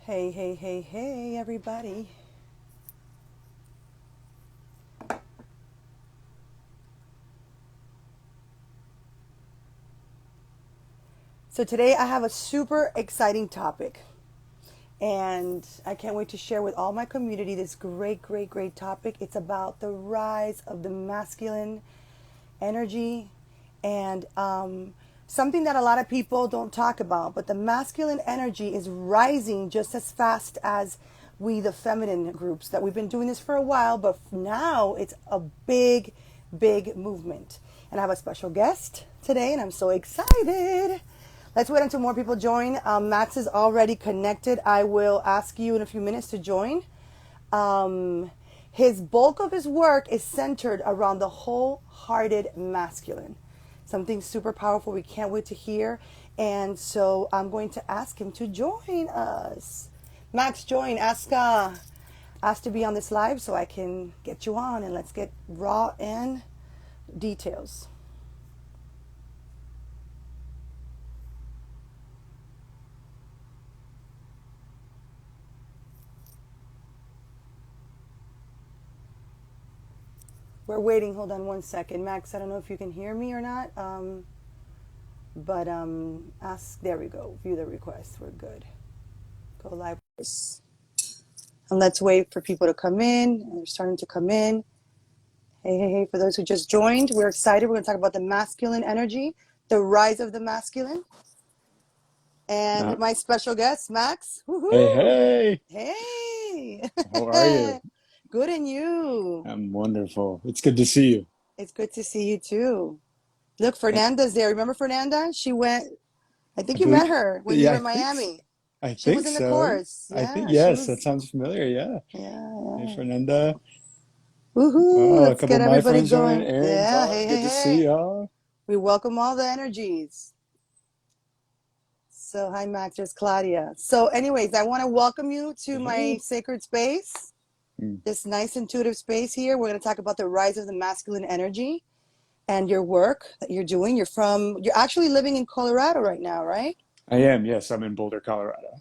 Hey, hey, hey, hey, everybody. So, today I have a super exciting topic, and I can't wait to share with all my community this great, great, great topic. It's about the rise of the masculine energy and something that a lot of people don't talk about, but the masculine energy is rising just as fast as we, the feminine groups, that we've been doing this for a while, but now it's a big, big movement. And I have a special guest today, and I'm so excited. Let's wait until more people join. Max is already connected. I will ask you in a few minutes to join. Um, his bulk of his work is centered around the wholehearted masculine. Something super powerful we can't wait to hear. And so I'm going to ask him to join us. Max, join. Ask to be on this live so I can get you on and let's get raw and details. We're waiting. Hold on one second. Max, I don't know if you can hear me or not. But ask, there we go. View the request. We're good. Go live. And let's wait for people to come in. And they're starting to come in. Hey, hey, hey. For those who just joined, we're excited. We're going to talk about the masculine energy, the rise of the masculine. And Uh, my special guest, Max. hey, Woohoo! hey, Hey! how are you? Good, and you? I'm wonderful. It's good to see you. It's good to see you too. Look, I, Fernanda's there. Remember Fernanda? She went, I I think you met believe, her when you yeah, were in Miami. I She was think in the so. course. I think, Yeah, she yes, that was. sounds familiar. Yeah. Yeah, Hey, yeah. Fernanda. Woohoo! Oh, a Let's couple get of my everybody friends joined. going. Aaron, Yeah, Todd, hey, good hey, to see hey. y'all. We welcome all the energies. So, hi, Max. There's Claudia. So, anyways, I want to welcome you to my Hey. sacred space, Mm. this nice intuitive space here. We're going to talk about the rise of the masculine energy and your work that you're doing. You're actually living in Colorado right now, right? I am, yes, I'm in Boulder, Colorado.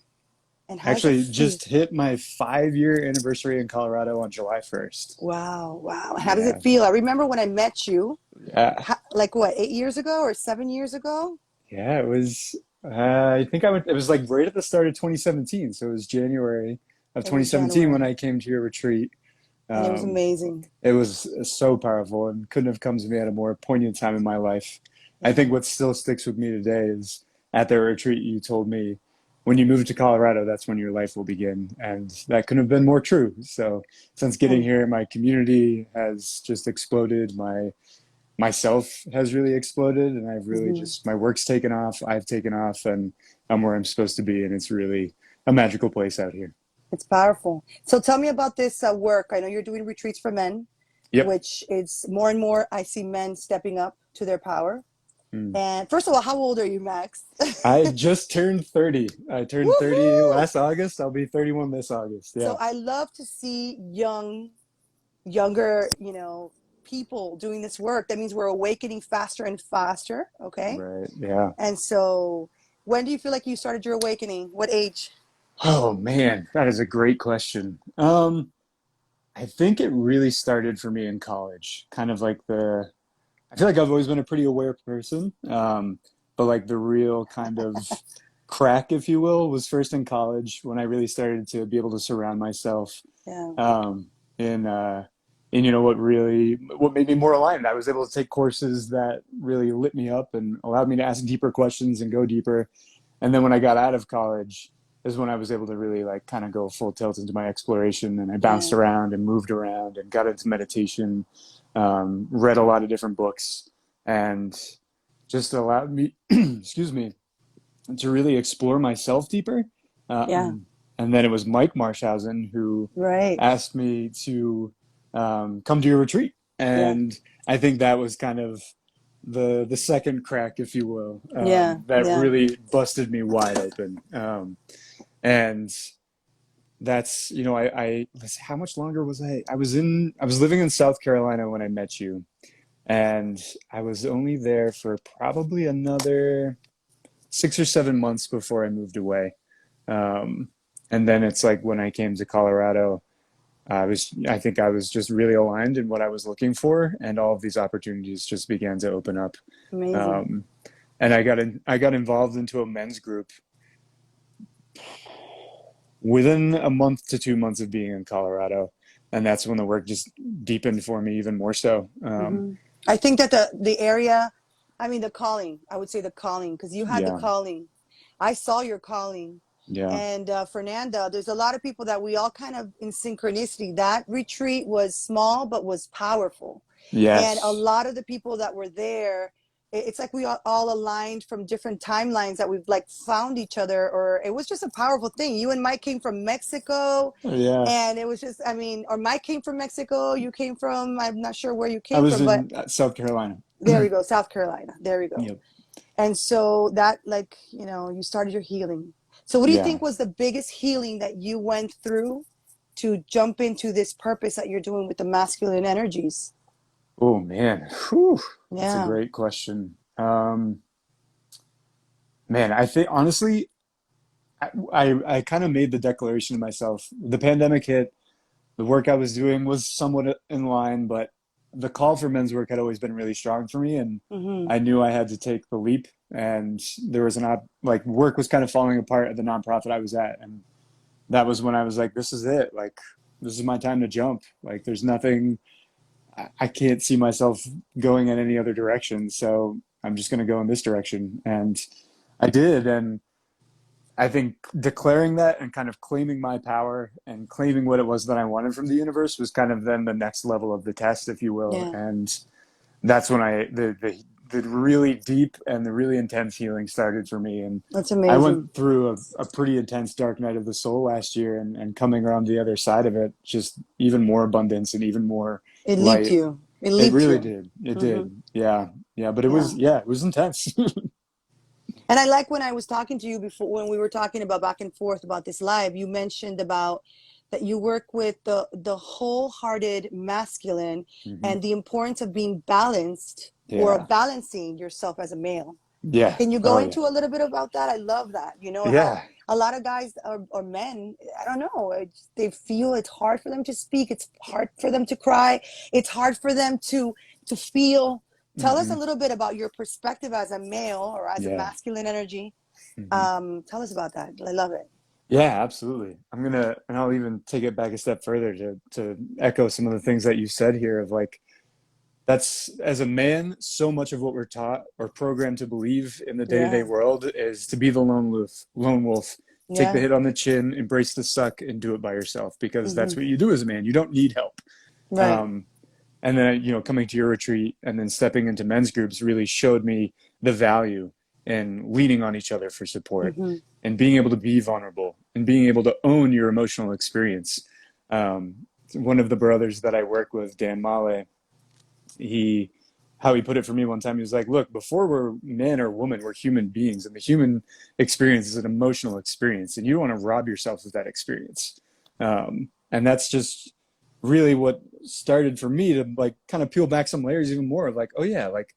And how does it Actually, feel? just hit my 5-year anniversary in Colorado on July 1st. Wow, wow. How does Yeah. it feel? I remember when I met you, Yeah. like what, 8 years ago or 7 years ago? Yeah, it was. I think it was like right at the start of 2017. So it was January of It was 2017 when January, I came to your retreat. and it was Um, amazing. it was so powerful and couldn't have come to me at a more poignant time in my life. I think Yeah. what still sticks with me today is at the retreat, you told me when you move to Colorado, that's when your life will begin. And that couldn't have been more true. So since getting And here, my community has just exploded. Myself has really exploded, and I've really mhm. just, my work's taken off, I've taken off, and I'm where I'm supposed to be, and it's really a magical place out here. It's powerful. So tell me about this work. I know you're doing retreats for men, Yep. which is more and more I see men stepping up to their power. Mm. And first of all, how old are you, Max? I just turned 30. I turned 30 Woohoo! last August. I'll be 31 this August. So Yeah. I love to see younger, people doing this work. That means we're awakening faster and faster. Okay. Right. Yeah. And so when do you feel like you started your awakening? What age? Oh man, that is a great question. I think it really started for me in college. Kind of like I feel like I've always been a pretty aware person. But like the real kind of crack, if you will, was first in college when I really started to be able to surround myself Yeah. um, in in what made me more aligned. I was able to take courses that really lit me up and allowed me to ask deeper questions and go deeper. And then when I got out of college is when I was able to really like kind of go full tilt into my exploration, and I bounced Yeah. around and moved around and got into meditation, read a lot of different books, and just allowed me, excuse me, to really explore myself deeper. Yeah. And then it was Mike Marshausen who Right. asked me to come to your retreat, Yeah. and I think that was kind of the second crack, if you will, Yeah. that Yeah. really busted me wide open. And that's let's see, how much longer was I was living in South Carolina when I met you, and I was only there for probably another 6 or 7 months before I moved away. Um, And then it's like when I came to Colorado, I think I was just really aligned in what I was looking for, and all of these opportunities just began to open up. Amazing. Um, and I got involved into a men's group within a month to 2 months of being in Colorado, and that's when the work just deepened for me even more so. Hmm. I think that the area, I mean, the calling, I would say the calling, because you had the Yeah, calling. I saw your calling. yeah, And Fernanda, there's a lot of people that we all kind of in synchronicity. That retreat was small, but was powerful. And a yes, lot of the people that were there, it's like we all aligned from different timelines that we've like found each other, or it was just a powerful thing. You and Mike came from Mexico, yeah. and it was just, I mean, or Mike came from Mexico, you came from, I'm not sure where you I came was from, but in South Carolina. there we go, South Carolina. There we go. Yep. And so that, like, you know, you started your healing. So what do you Yeah. think was the biggest healing that you went through to jump into this purpose that you're doing with the masculine energies? Oh man, whew, that's a Yeah. great question. Man, I think honestly, I kind of made the declaration to myself. The pandemic hit. The work I was doing was somewhat in line, but the call for men's work had always been really strong for me, and Hmm. I knew I had to take the leap. And there was like work was kind of falling apart at the nonprofit I was at, and that was when I was like, "This is it. Like, this is my time to jump. Like, there's nothing. I can't see myself going in any other direction, so I'm just going to go in this direction." And I did, and I think declaring that and kind of claiming my power and claiming what it was that I wanted from the universe was kind of then the next level of the test, if you will. Yeah. And that's when the really deep and the really intense healing started for me. And That's I amazing. went through a pretty intense dark night of the soul last year, and coming around the other side of it, just even more abundance and even more It leaped light. you. It It leaped really you. did. It Hmm. did. Yeah. Yeah. But it was, Yeah. yeah, it was intense. And I like when I was talking to you before, when we were talking about back and forth about this live, you mentioned about that you work with the wholehearted masculine Hmm. and the importance of being balanced or Yeah. balancing yourself as a male. Yeah. Can you go Oh, yeah. into a little bit about that? I love that. You know, how Yeah. a lot of guys or men, I don't know, they feel it's hard for them to speak. It's hard for them to cry. It's hard for them to feel. Tell us a Hmm. little bit about your perspective as a male or as a Yeah. masculine energy. Hmm. Tell us about that. I love it. Yeah, absolutely. And I'll even take it back a step further to echo some of the things that you said here of like, that's as a man, so much of what we're taught or programmed to believe in the day-to-day Yeah. world is to be the lone wolf, take the Yeah. hit on the chin, embrace the suck, and do it by yourself because that's Hmm. what you do as a man. You don't need help. Right. Um, and then coming to your retreat and then stepping into men's groups really showed me the value in leaning on each other for support Hmm. and being able to be vulnerable and being able to own your emotional experience. One of the brothers that I work with, Dan Male, he how he put it for me one time, he was like, look, before we're man or woman, we're human beings, and the human experience is an emotional experience, and you don't want to rob yourself of that experience. And that's just really what started for me to like kind of peel back some layers even more of like, oh yeah, like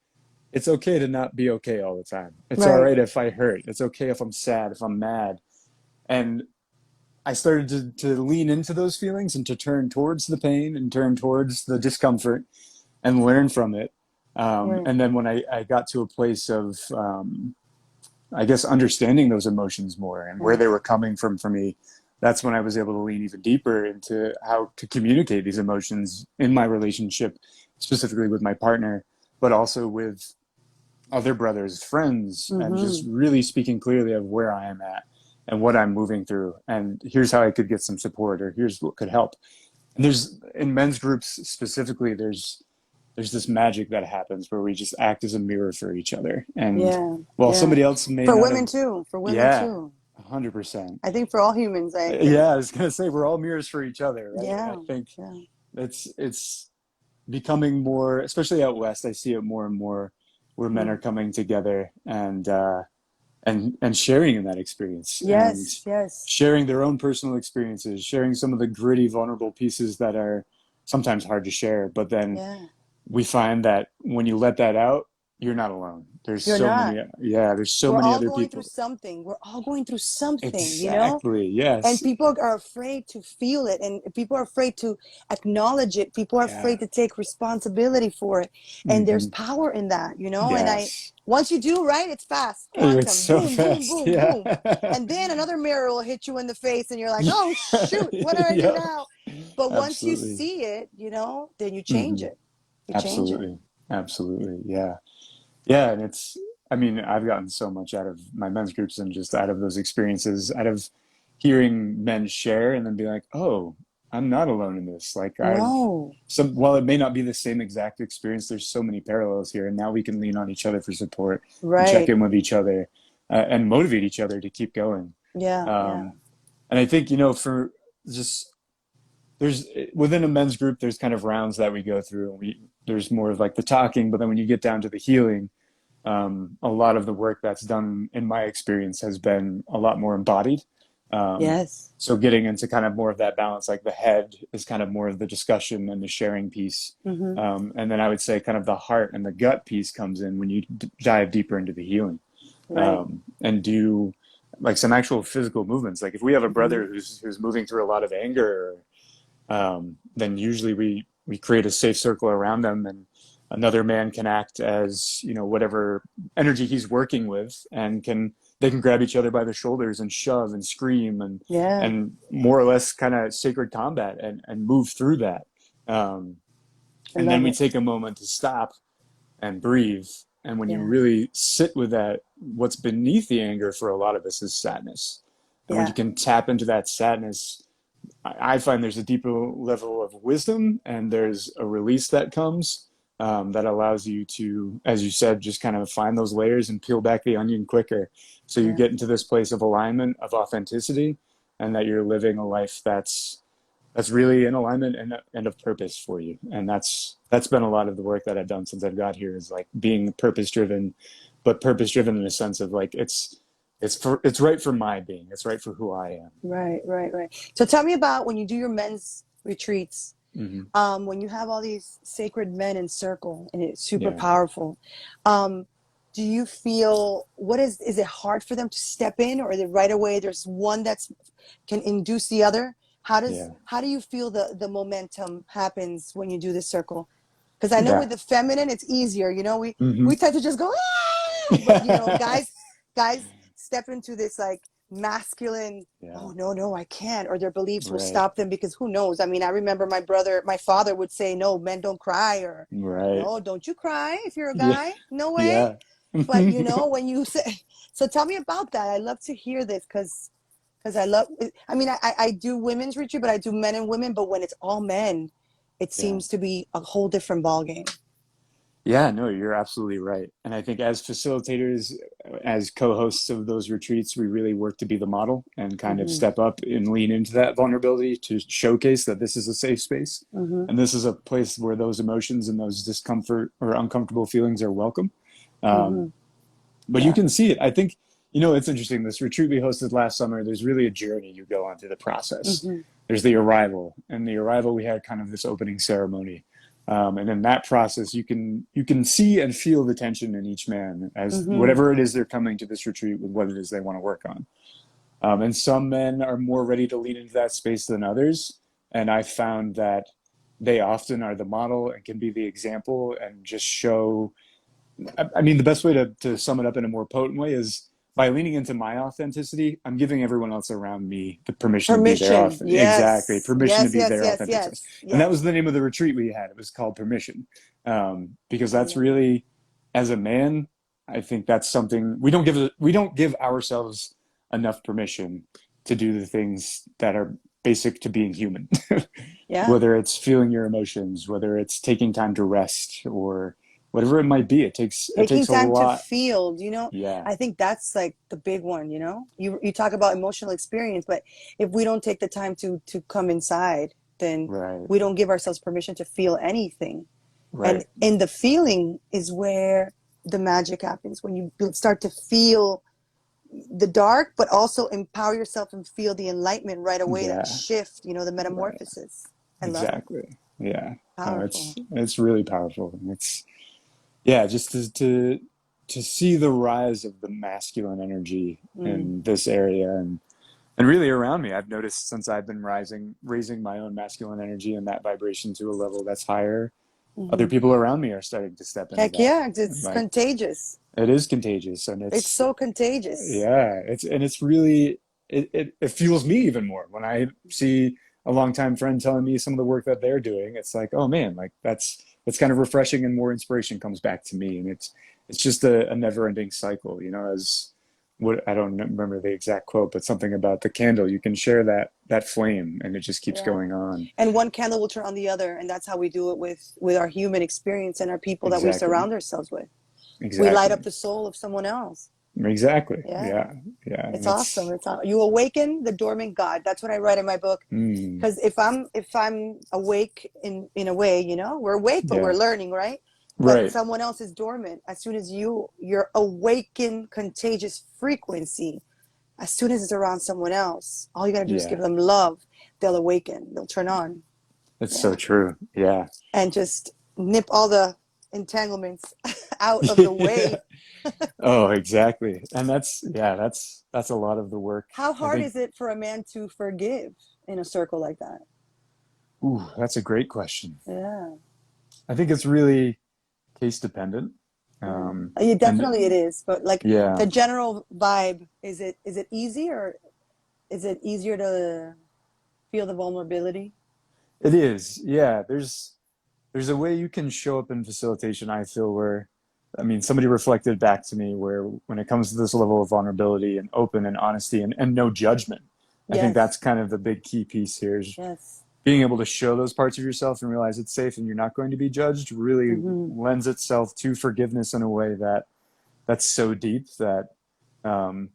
it's okay to not be okay all the time. It's all Right. right if I hurt. It's okay if I'm sad, if I'm mad. And I started to lean into those feelings and to turn towards the pain and turn towards the discomfort and learn from it. Right. And then when I got to a place of, I guess, understanding those emotions more and where Right. they were coming from for me, that's when I was able to lean even deeper into how to communicate these emotions in my relationship, specifically with my partner, but also with other brothers, friends, and just Hmm. really speaking clearly of where I am at and what I'm moving through. And here's how I could get some support, or here's what could help. And there's in men's groups specifically, there's this magic that happens where we just act as a mirror for each other. And Yeah. while Yeah. somebody else may For not women have, too. For women yeah, too. 100%. I think for all humans, Yeah, I was gonna say we're all mirrors for each other, right? And I yeah. think Yeah. it's becoming more, especially out west. I see it more and more where men Mm. are coming together and sharing in that experience and Yes. Yes. sharing their own personal experiences, sharing some of the gritty, vulnerable pieces that are sometimes hard to share. But then Yeah. we find that when you let that out, you're not alone. There's You're so many, not. yeah, there's so We're many all other going through people. something. We're all going through something, you know? Exactly. And Yes. people are afraid to feel it, and people are afraid to acknowledge it. People are Yeah. afraid to take responsibility for it. And there's Hmm. power in that, you know? And I Yes. once you do, right, it's fast, It's quantum, so boom, boom, fast. boom, Yeah. boom. And then another mirror will hit you in the face and you're like, Yeah. oh shoot, what do I do Yep. now? But once you Absolutely. see it, you know, then you change Hmm. it. You change it. Absolutely. Absolutely. Yeah. Yeah. And it's, I mean, I've gotten so much out of my men's groups and just out of those experiences, out of hearing men share and then be like, oh, I'm not alone in this. Like No. while it may not be the same exact experience, there's so many parallels here. And now we can lean on each other for support and check Right. in with each other and motivate each other to keep going. Yeah, yeah. Um, and I think, for just there's within a men's group, there's kind of rounds that we go through. And there's more of like the talking, but then when you get down to the healing, a lot of the work that's done, in my experience, has been a lot more embodied. Um, Yes. so getting into kind of more of that balance, like the head is kind of more of the discussion and the sharing piece. Mm-hmm. And then I would say kind of the heart and the gut piece comes in when you dive deeper into the healing Right. and do like some actual physical movements. Like if we have a Mm-hmm. brother who's moving through a lot of anger, then usually we create a safe circle around them, and another man can act as whatever energy he's working with, and they can grab each other by the shoulders and shove and scream Yeah. and more or less kind of sacred combat and move through that. Um, I and then love we it. take a moment to stop and breathe. And when you Yeah. really sit with that, what's beneath the anger for a lot of us is sadness. And when you Yeah. can tap into that sadness, I find there's a deeper level of wisdom and there's a release that comes that allows you to, as you said, just kind of find those layers and peel back the onion quicker. So you Yeah. get into this place of alignment, of authenticity, and that you're living a life that's really in alignment and of purpose for you. And that's been a lot of the work that I've done since I've got here, is like being purpose driven, but purpose driven in a sense of like it's right for my being. It's right for who I am. Right, right, right. So tell me about when you do your men's retreats, Hmm. when you have all these sacred men in circle and it's super Yeah. powerful. Um, do you feel is it hard for them to step in, or is it right away there's one that's can induce the other? Yeah. How do you feel the momentum happens when you do this circle? Because I know Yeah. with the feminine it's easier, you know, Hmm. we tend to just go ah! But you know, guys step into this like masculine, Yeah. oh no, no, I can't, or their beliefs will Right. stop them because who knows? I mean, I remember my father would say, no, men don't cry, or Right. no, don't you cry if you're a Yeah. guy? No way. Yeah. But you know, when you say, so tell me about that. I love to hear this because I love, I mean, I do women's retreat, but I do men and women, but when it's all men, it Yeah. seems to be a whole different ball game. Yeah, no, you're absolutely right. And I think as facilitators, as co-hosts of those retreats, we really work to be the model and kind of Mm-hmm. step up and lean into that vulnerability to showcase that this is a safe space. Mm-hmm. And this is a place where those emotions and those discomfort or uncomfortable feelings are welcome. Mm-hmm. Um, but you Yeah. can see it. I think, it's interesting. This retreat we hosted last summer, there's really a journey you go on through the process. Mm-hmm. There's the arrival, and the arrival we had kind of this opening ceremony, and in that process you can see and feel the tension in each man as Mm-hmm. whatever it is they're coming to this retreat with, what it is they want to work on. And some men are more ready to lean into that space than others, and I found that they often are the model and can be the example and just show. I mean, the best way to sum it up in a more potent way is by leaning into my authenticity, I'm giving everyone else around me the permission to be their Permission. exactly Yes. permission to Yes, be yes, their yes, authentic self. yes, And that was yes. the name of the retreat we had. It was called Permission, because I that's love it. really, as a man, I think that's something we don't give ourselves enough permission to do the things that are basic to being human. Yeah. Whether it's feeling your emotions, whether it's taking time to rest, or whatever it might be, it takes Taking a time to lot. feel, you know, Yeah. I think that's like the big one, you know. You talk about emotional experience, but if we don't take the time to come inside, then Right. we don't give ourselves permission to feel anything. And Right. in the feeling is where the magic happens, when you start to feel the dark, but also empower yourself and feel the enlightenment right away, that Yeah. shift, you know, the Right. metamorphosis. I love it. Exactly. Yeah. No, it's Powerful. it's really powerful. And it's yeah, just to see the rise of the masculine energy Mm. in this area and really around me. I've noticed since I've been raising my own masculine energy and that vibration to a level that's higher, other Hmm. people around me are starting to step into Heck that. yeah, And it's like contagious. it is contagious, and It's it's so contagious. yeah, it's really it fuels me even more when I see a longtime friend telling me some of the work that they're doing. It's like, oh man, like that's kind of refreshing, and more inspiration comes back to me, and it's just a never-ending cycle, you know. As what I don't remember the exact quote, but something about the candle. You can share that flame, and it just keeps Yeah. going on. And one candle will turn on the other, and that's how we do it with our human experience and our people that we Exactly, surround ourselves with. We light up exactly, the soul of someone else. exactly. Yeah. Yeah, yeah, It's and awesome. it's You awaken the dormant God. That's what I write in my book. mm, Because if I'm awake in a way, we're awake, but we're yeah, learning, right? But right, someone else is dormant. As soon as your awakened contagious frequency, as soon as it's around someone else, all you gotta do is give yeah. them love. They'll awaken. They'll turn on. It's so Yeah. true. Yeah. And just nip all the entanglements out of the Yeah. way. Oh, exactly. And that's a lot of the work. How I hard think, is it for a man to forgive in a circle like that? ooh, that's a great question. Yeah. I think it's really case dependent. Yeah. Um, Definitely it and is. But like yeah, the general vibe, is it easy, or is it easier to feel the vulnerability? it is. Yeah, there's a way you can show up in facilitation, I feel, where I mean, somebody reflected back to me where when it comes to this level of vulnerability and open and honesty and no judgment, I think Yes. that's kind of the big key piece here is Yes. being able to show those parts of yourself and realize it's safe and you're not going to be judged really Hmm. lends itself to forgiveness in a way that's so deep um,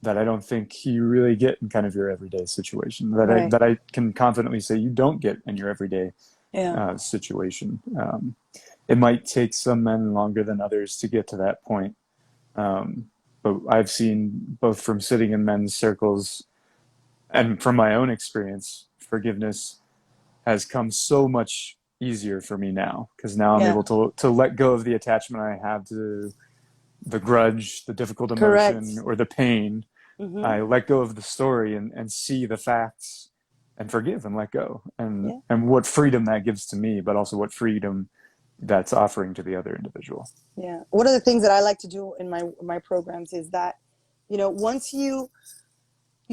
that I don't think you really get in kind of your everyday situation. Right. That I can confidently say you don't get in your everyday Yeah. situation. It might take some men longer than others to get to that point, um, but I've seen both from sitting in men's circles and from my own experience, forgiveness has come so much easier for me now because now I'm Yeah. able to let go of the attachment I have to the grudge, the difficult emotion, Correct. or the pain. Hmm. I let go of the story and see the facts and forgive and let go Yeah. and what freedom that gives to me, but also what freedom that's offering to the other individual. Yeah. One of the things that I like to do in my programs is that, once you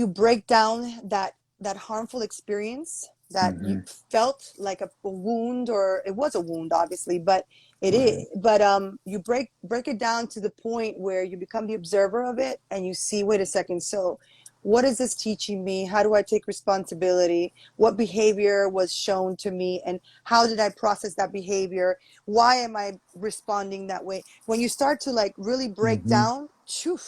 break down that harmful experience that you Mm-hmm. felt like a wound, or it was a wound obviously, but it is Right. but you break it down to the point where you become the observer of it, and you see, wait a second, so what is this teaching me? How do I take responsibility? What behavior was shown to me, and how did I process that behavior? Why am I responding that way? When you start to like really break Mm-hmm. down, phew,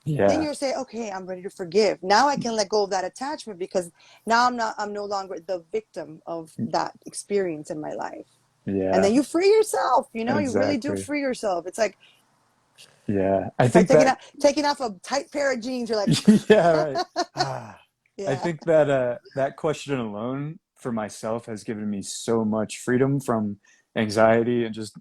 then Yeah. you're saying, okay, I'm ready to forgive. Now I can let go of that attachment, because now I'm no longer the victim of that experience in my life. And Yeah. then you free yourself, you really do Exactly. free yourself. Yeah. I It's like think that taking off a tight pair of jeans. You're like, yeah, right. Ah, I yeah, think that that question alone for myself has given me so much freedom from anxiety and just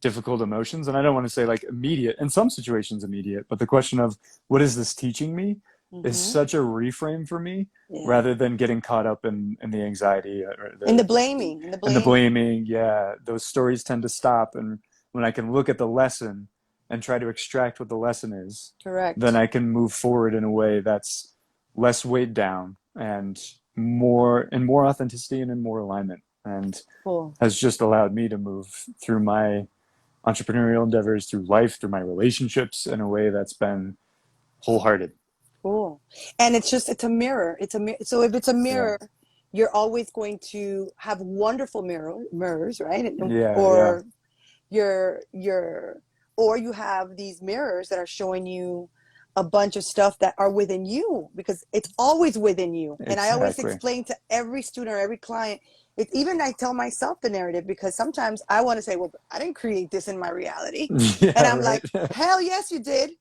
difficult emotions. And I don't want to say like immediate, in some situations immediate, but the question of what is this teaching me is hmm, such a reframe for me yeah. rather than getting caught up in the anxiety or And the blaming, and the and the blaming. blaming. Yeah, those stories tend to stop. And when I can look at the lesson and try to extract what the lesson is, then Correct. I can move forward in a way that's less weighed down and more authenticity and in more alignment. And Cool. has just allowed me to move through my entrepreneurial endeavors, through life, through my relationships in a way that's been wholehearted. Cool. And it's a mirror. It's a mirror. So if it's a Yeah. mirror, you're always going to have wonderful mirrors, right? Yeah. Yeah. Or you're or you have these mirrors that are showing you a bunch of stuff that are within you, because it's always within you. And I always Exactly. explain to every student or every client, it's even, I tell myself the narrative, because sometimes I want to say, well, I didn't create this in my reality. And Yeah. I'm Right. like, hell yes, you did.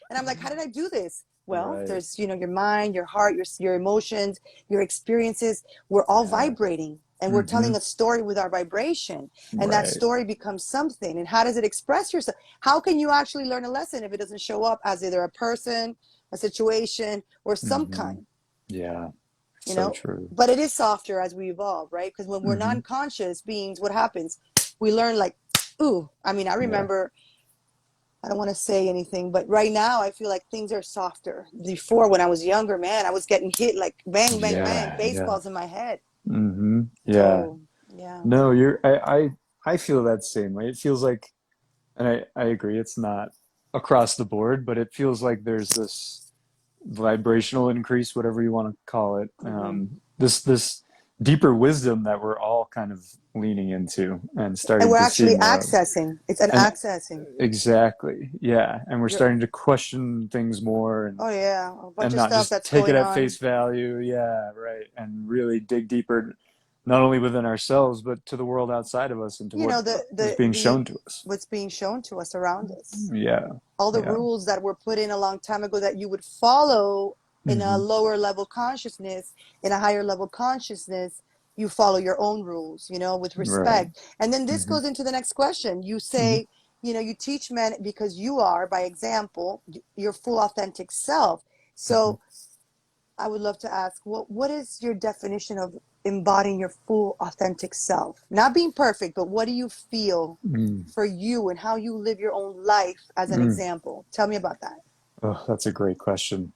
And I'm like, how did I do this? Well, Right. there's, your mind, your heart, your emotions, your experiences, we're all Yeah. vibrating. and we're Mm-hmm. telling a story with our vibration, and that Right. story becomes something. And how does it express yourself? How can you actually learn a lesson if it doesn't show up as either a person, a situation, or some Mm-hmm. kind, Yeah. you So know? true. But it is softer as we evolve, right? Because when we're Mm-hmm. non-conscious beings, what happens? We learn like, ooh, I mean, I Yeah. remember, I don't want to say anything, but right now I feel like things are softer. Before, when I was younger, man, I was getting hit like bang, bang, bang, Yeah. Yeah. baseballs in my head. Mm-hmm. Yeah. So, yeah. No, I feel that same way. It feels like, and I agree, it's not across the board, but it feels like there's this vibrational increase, whatever you want to call it. Hmm. This deeper wisdom that we're all kind of leaning into and And starting we're to see actually more of. accessing. It's an And accessing. exactly, yeah. And we're You're, starting to question things more oh yeah, a bunch and of not stuff just that's take it going at on. face value. Yeah, right. And really dig deeper, not only within ourselves, but to the world outside of us and to You what know, is being shown to us. what's being shown to us around us. Yeah, All the yeah. rules that were put in a long time ago that you would follow in a Hmm. lower level consciousness, in a higher level consciousness, you follow your own rules, you know, with Right. respect. And then this Hmm. goes into the next question. You Hmm. say, you know, you teach men because you are, by example, your full authentic self. Hmm. So I would love to ask, what is your definition of embodying your full authentic self? Not being perfect, but what do you feel Mm. for you and how you live your own life as an Mm. example? Tell me about that. Oh, that's a great question.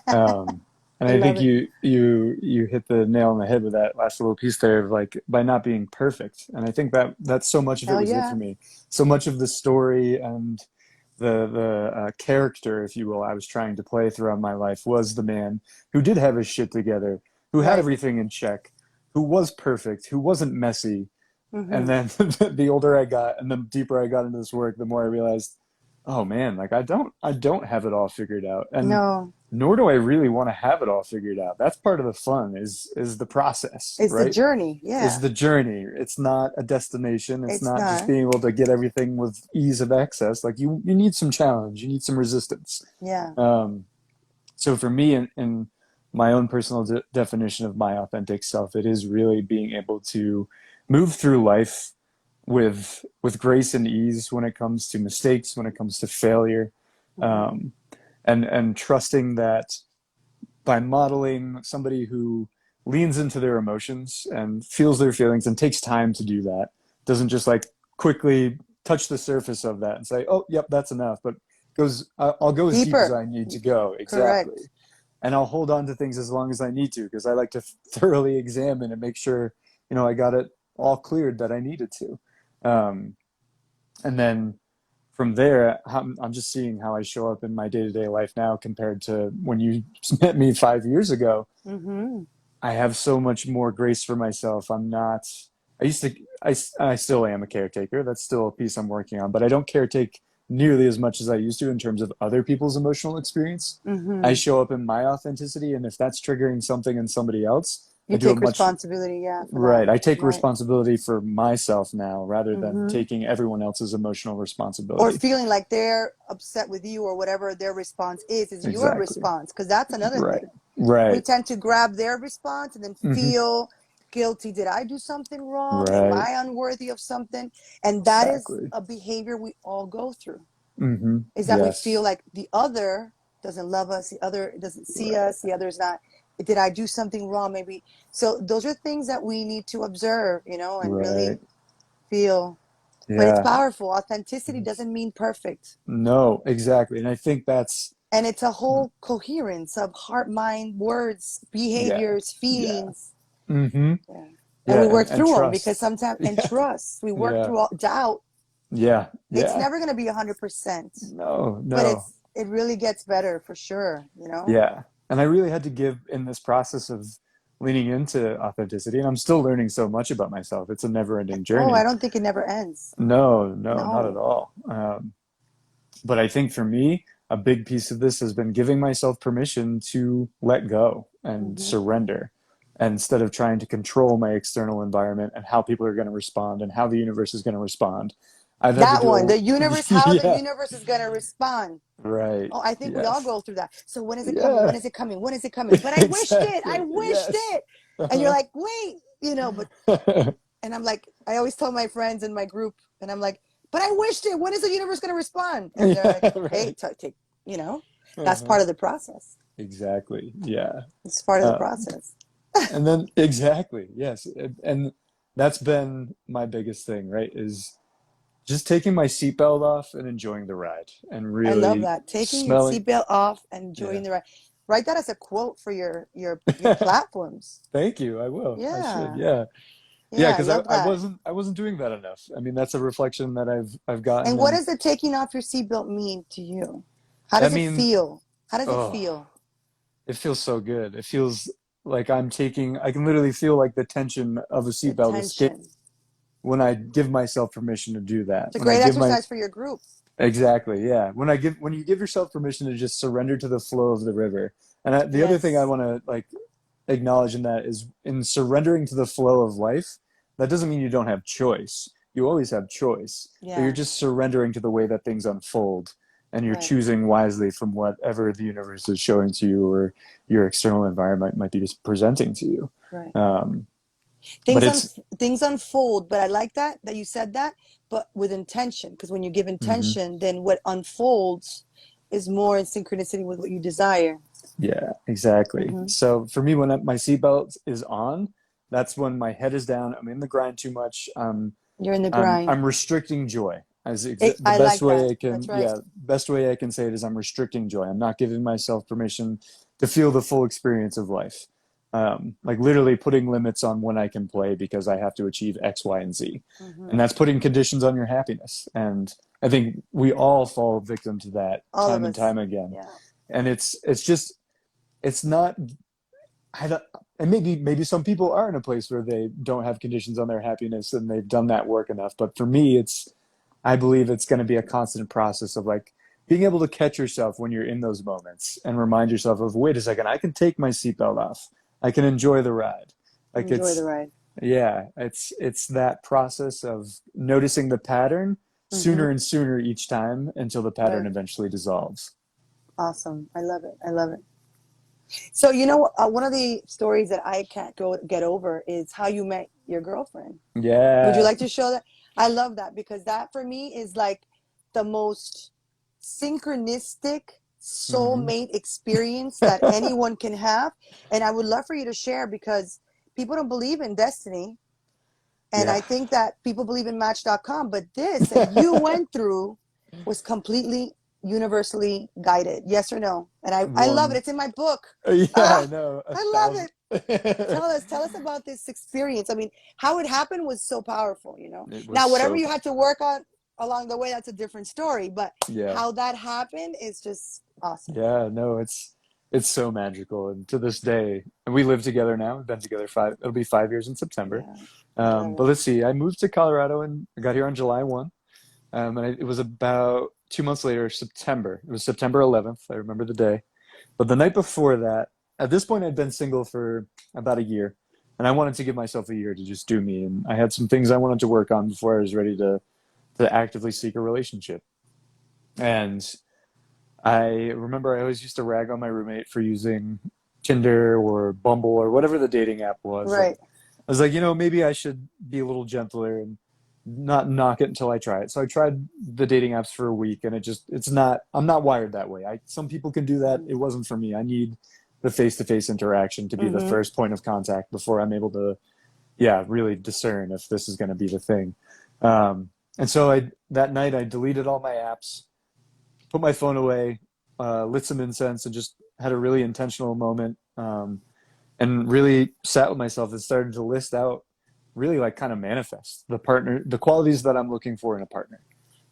Um, and I I love think it. you hit the nail on the head with that last little piece there of like by not being perfect. And I think that that's so much of it Hell was it yeah. for me. So much of the story and the character, if you will, I was trying to play throughout my life was the man who did have his shit together, who had Right. everything in check, who was perfect, who wasn't messy. And Mm-hmm. then the older I got and the deeper I got into this work, the more I realized, oh man, like I don't have it all figured out. And No, nor do I really want to have it all figured out. That's part of the fun is the process, it's the right? journey. Is Yeah. the journey. It's not a destination. It's It's not just not. being able to get everything with ease of access. Like you need some challenge. You need some resistance. Yeah. Um, so for me, in my own personal definition of my authentic self, it is really being able to move through life with grace and ease when it comes to mistakes, when it comes to failure, Mm-hmm. um, and trusting that by modeling somebody who leans into their emotions and feels their feelings and takes time to do that, doesn't just like quickly touch the surface of that and say, "Oh, yep, that's enough," but goes, "I'll go as deep as Deeper. I need to go." Exactly, Correct. and I'll hold on to things as long as I need to because I like to thoroughly examine and make sure I got it all cleared that I needed to. Um, and then from there, I'm just seeing how I show up in my day to day life now compared to when you met me 5 years ago. Mm-hmm. I have so much more grace for myself. I'm not, I used to, I still am a caretaker. That's still a piece I'm working on, but I don't caretake nearly as much as I used to in terms of other people's emotional experience. I Mm-hmm. show up in my authenticity, and if that's triggering something in somebody else, I You do a take much responsibility, yeah, for that. right. I take Right. responsibility for myself now rather than Mm-hmm. taking everyone else's emotional Or responsibility. feeling like they're upset with you or whatever their response is your Exactly. response. Because that's another Right. thing. We Right. tend to grab their response and then Hmm. feel guilty. Did I do something wrong? Am Right. I unworthy of something? And that is Exactly. a behavior we all go through. Hmm. Is that we feel Yes. like the other doesn't love us, the other doesn't see Right. us, the other's not. Did I do something wrong? Maybe. So those are things that we need to observe, you know, and Right. really feel. But it's Yeah. powerful. Authenticity doesn't mean perfect. No, exactly. And I think that's, And it's a whole coherence of heart, mind, words, yeah. behaviors, Yeah. feelings. Hmm. Yeah. And Yeah. we work And through them because trust. sometimes, and Yeah. trust, we work Yeah. through all doubt. Yeah. It's Yeah. never going to be 100%, No, but no. it really gets better for sure, you know? Yeah. And I really had to give in this process of leaning into authenticity. And I'm still learning so much about myself. It's a never ending Oh, I journey. don't think it never ends. No, no, not at No. all. But I think for me, a big piece of this has been giving myself permission to let go and Hmm. surrender instead of trying to control my external environment and how people are going to respond and how the universe is going to respond. I've had to That one, do the universe, a, how the yeah, universe is going to respond. right. Oh, I think we all Yes. go through that. So when is it coming? Yeah. When is it coming? When is it coming? When is it coming? But I wished it. I Exactly. wished Yes. it. And you're Uh-huh. like, wait. But and I'm like, I always tell my friends in my group, and I'm like, but I wished it. When is the universe going to respond? And they're like, Yeah, hey, right. take, you know, that's Uh-huh. part of the process. Exactly. Yeah. It's part of the Um, process. and then exactly, yes. And that's been my biggest thing, right? Is just taking my seatbelt off and enjoying the ride and I love really that. Taking your smelling. seatbelt off and Yeah. enjoying the ride. Write that as a quote for your platforms. Thank you. I will. I should. Yeah. Yeah. Yeah, Yeah, I because love that. I wasn't doing that enough. I mean, that's a reflection that I've gotten, And what and does the taking off your seatbelt mean to you? How I does it mean, feel? How does it oh, feel? it feels so good. It feels like I can literally feel like the tension of a The seatbelt escape tension. when I give myself permission to do that. It's a When I great give my exercise for your group. Exactly, yeah. When you give yourself permission to just surrender to the flow of the river. And the other thing I Yes. want to like acknowledge in that is in surrendering to the flow of life, that doesn't mean you don't have choice. You always have choice, but you're Yeah. just surrendering to the way that things unfold, and you're Right. choosing wisely from whatever the universe is showing to you or your external environment might be just presenting to you. Right. Um, but Things un it's things unfold, but I like that you said that, but with intention. Because when you give mhm. intention, then what unfolds is more in synchronicity with what you desire. Yeah, exactly. Hmm. So for me, when my seatbelt is on, that's when my head is down. I'm in the grind too much. You're in the grind. I'm restricting joy as the I best like way that. I That's can. right. Yeah, best way I can say it is I'm restricting joy. I'm not giving myself permission to feel the full experience of life. Like literally putting limits on when I can play because I have to achieve X, Y, and Z, and Hmm. that's putting conditions on your happiness. And I think we Yeah. all fall victim to that All of time and us. time again. Yeah. And it's just it's not I don't, and maybe some people are in a place where they don't have conditions on their happiness and they've done that work enough. But for me, it's I believe it's going to be a constant process of like being able to catch yourself when you're in those moments and remind yourself of wait a second, I can take my seatbelt off. I can enjoy the ride. Like Enjoy the it's ride. yeah, it's that process of noticing the pattern Hmm. sooner and sooner each time until the pattern Right. eventually dissolves. Awesome. I love it. I love it. So, one of the stories that I can't go get over is how you met your girlfriend. Would you Yeah. like to show that? I love that because that for me is like the most synchronistic Hmm. soulmate experience that anyone can have. And I would love for you to share because people don't believe in destiny. And Yeah. I think that people believe in Match.com, but this that you went through was completely universally guided. Yes or no? And I love it. One. It's in my book. Yeah, Ah, no, a I love thousand. it. Tell us about this experience. I mean, how it happened was so powerful. It was Now, whatever so you fun. had to work on along the way, that's a different story. But Yeah. how that happened is just awesome. Yeah, no, it's so magical. And to this day, and we live together now. We've been together it'll be 5 years in September. Yeah, I love But it. let's see, I moved to Colorado and I got here on July 1. It was about 2 months later, September. It was September 11th. I remember the day. But the night before that, at this point, I'd been single for about a year. And I wanted to give myself a year to just do me. And I had some things I wanted to work on before I was ready to actively seek a relationship. And I remember I always used to rag on my roommate for using Tinder or Bumble or whatever the dating app was. And Right. I was like, maybe I should be a little gentler and not knock it until I try it. So I tried the dating apps for a week and I'm not wired that way. Some people can do that. It wasn't for me. I need the face-to-face interaction to be the Mm-hmm. first point of contact before I'm able to, yeah, really discern if this is going to be the thing. And so that night I deleted all my apps, put my phone away, lit some incense, and just had a really intentional moment. And really sat with myself and started to list out, really like kind of manifest the qualities that I'm looking for in a partner.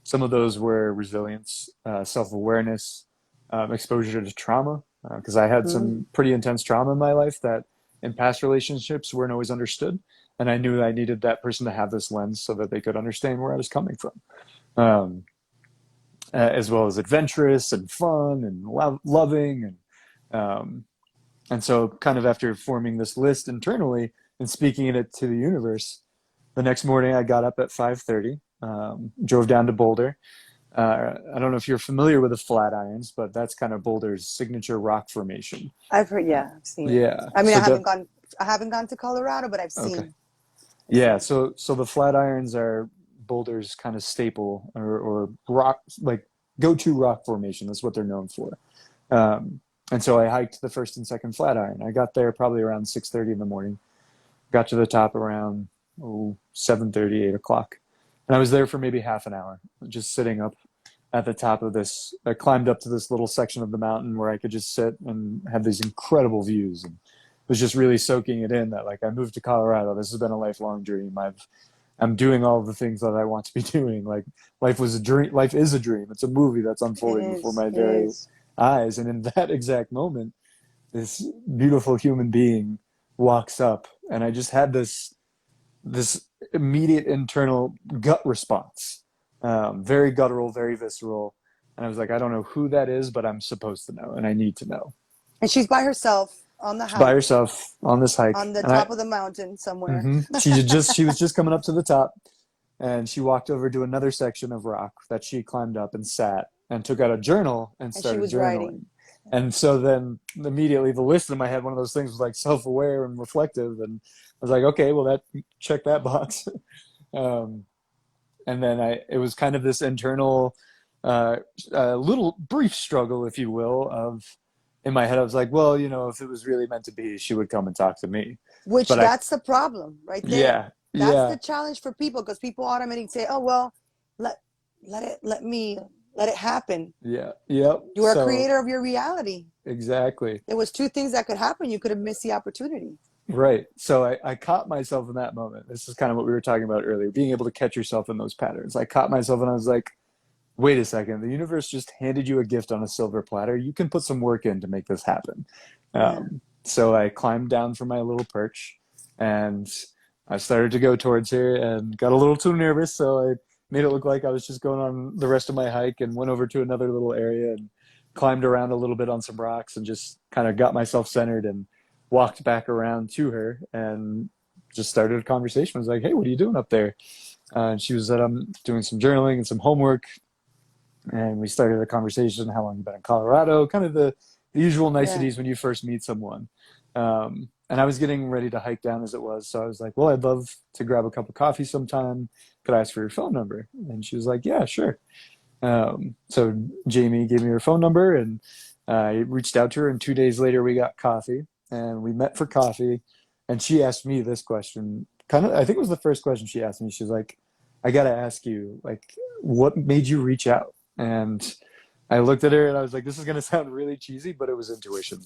Some of those were resilience, self-awareness, exposure to trauma, because I had Mm-hmm. some pretty intense trauma in my life that in past relationships weren't always understood. And I knew I needed that person to have this lens so that they could understand where I was coming from. Um, as well as adventurous and fun and loving um, and so kind of after forming this list internally and speaking it to the universe, the next morning I got up at 5:30, drove down to Boulder. I don't know if you're familiar with the Flatirons, but that's kind of Boulder's signature rock formation. I've heard. Yeah, I've seen it. Yeah, I mean, I so haven't gone. I haven't gone to Colorado, but Okay. I've Yeah, seen. so the Flatirons are Boulder's kind of staple or rock like go-to rock formation. That's what they're known for. Um, and so I hiked the first and second Flatiron. I got there probably around 6:30 in the morning. Got to the top around 7:30, 8 o'clock. And I was there for maybe half an hour, just sitting up at the top of this. I climbed up to this little section of the mountain where I could just sit and have these incredible views, and was just really soaking it in that like I moved to Colorado. This has been a lifelong dream. I'm doing all the things that I want to be doing. Like life was a dream. Life is a dream. It's a movie that's It unfolding before is. my It very is. eyes. And in that exact moment, this beautiful human being walks up, and I just had this immediate internal gut response, very guttural, very visceral. And I was like, I don't know who that is, but I'm supposed to know, and I need to know. And she's by herself on the She's by hike, herself on this hike, on the and I top of the mountain somewhere. hmm she was just coming up to the top, and she walked over to another section of rock that she climbed up and sat and took out a journal and And she started was writing. journaling. And so then immediately the list in my head, one of those things was like self-aware and reflective, and I was like, okay, well that check that box. um, and then it was kind of this internal, uh, little brief struggle, if you will, of in my head I was like, well, if it was really meant to be, she would come and talk to me. Which But I that's the problem right there. Yeah, That's the yeah, challenge for people because people automatically say, "Oh well, let let it happen." yeah, yep. You are a So creator of your reality. exactly. There was two things that could happen. You could have missed the opportunity. Right. So I caught myself in that moment. This is kind of what we were talking about earlier, being able to catch yourself in those patterns. I caught myself and I was like, wait a second, the universe just handed you a gift on a silver platter. You can put some work in to make this happen. Yeah. So I climbed down from my little perch, and I started to go towards her and got a little too nervous. So I made it look like I was just going on the rest of my hike and went over to another little area and climbed around a little bit on some rocks and just kind of got myself centered and walked back around to her and just started a conversation. I was like, hey, what are you doing up there? And she was that I'm doing some journaling and some homework. And we started a conversation, how long you've been in Colorado, kind of the usual Yeah. niceties when you first meet someone. And I was getting ready to hike down as it was. So I was like, well, I'd love to grab a cup of coffee sometime. Could I ask for your phone number? And she was like, yeah, sure. So Jamie gave me her phone number, and I reached out to her, and 2 days later we got coffee and we met for coffee. And she asked me this question, kind of, I think it was the first question she asked me. She was like, I got to ask you, like, what made you reach out? And I looked at her and I was like, this is going to sound really cheesy, but it was intuition.